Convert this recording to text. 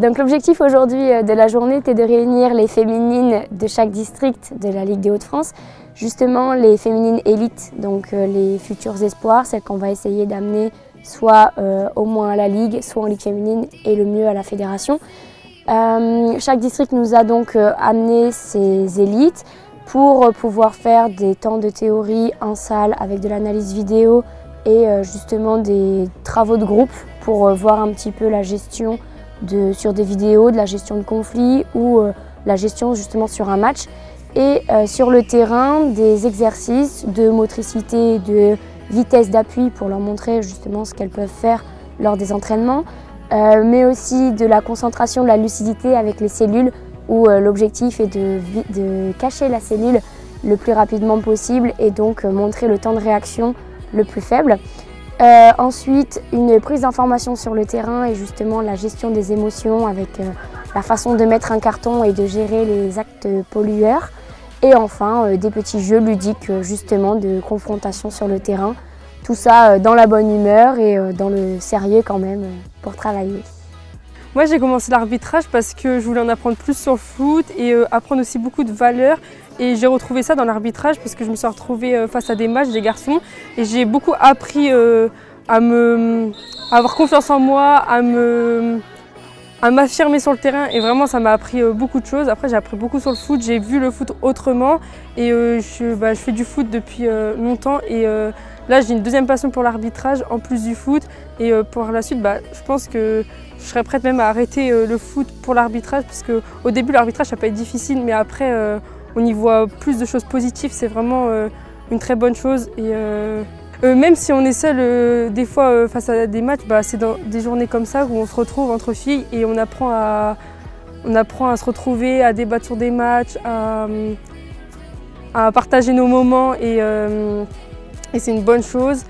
Donc l'objectif aujourd'hui de la journée était de réunir les féminines de chaque district de la Ligue des Hauts-de-France, justement les féminines élites, donc les futurs espoirs, celles qu'on va essayer d'amener soit au moins à la Ligue, soit en Ligue féminine et le mieux à la fédération. Chaque district nous a donc amené ses élites pour pouvoir faire des temps de théorie en salle avec de l'analyse vidéo et justement des travaux de groupe pour voir un petit peu la gestion sur des vidéos, de la gestion de conflits ou la gestion justement sur un match. Et sur le terrain, des exercices de motricité, de vitesse d'appui pour leur montrer justement ce qu'elles peuvent faire lors des entraînements, mais aussi de la concentration, de la lucidité avec les cellules où l'objectif est de cacher la cellule le plus rapidement possible et donc montrer le temps de réaction le plus faible. Ensuite, une prise d'information sur le terrain et justement la gestion des émotions avec la façon de mettre un carton et de gérer les actes pollueurs. Et enfin, des petits jeux ludiques justement de confrontation sur le terrain. Tout ça dans la bonne humeur et dans le sérieux quand même pour travailler. Moi j'ai commencé l'arbitrage parce que je voulais en apprendre plus sur le foot et apprendre aussi beaucoup de valeurs. Et j'ai retrouvé ça dans l'arbitrage parce que je me suis retrouvée face à des matchs des garçons et j'ai beaucoup appris à avoir confiance en moi, à m'affirmer sur le terrain et vraiment ça m'a appris beaucoup de choses. Après j'ai appris beaucoup sur le foot, j'ai vu le foot autrement et je fais du foot depuis longtemps et là j'ai une deuxième passion pour l'arbitrage en plus du foot et pour la suite je pense que je serais prête même à arrêter le foot pour l'arbitrage parce qu'au début l'arbitrage ça peut être difficile mais après on y voit plus de choses positives, c'est vraiment une très bonne chose. Et même si on est seul des fois face à des matchs, c'est dans des journées comme ça où on se retrouve entre filles et on apprend à se retrouver, à débattre sur des matchs, à partager nos moments et c'est une bonne chose.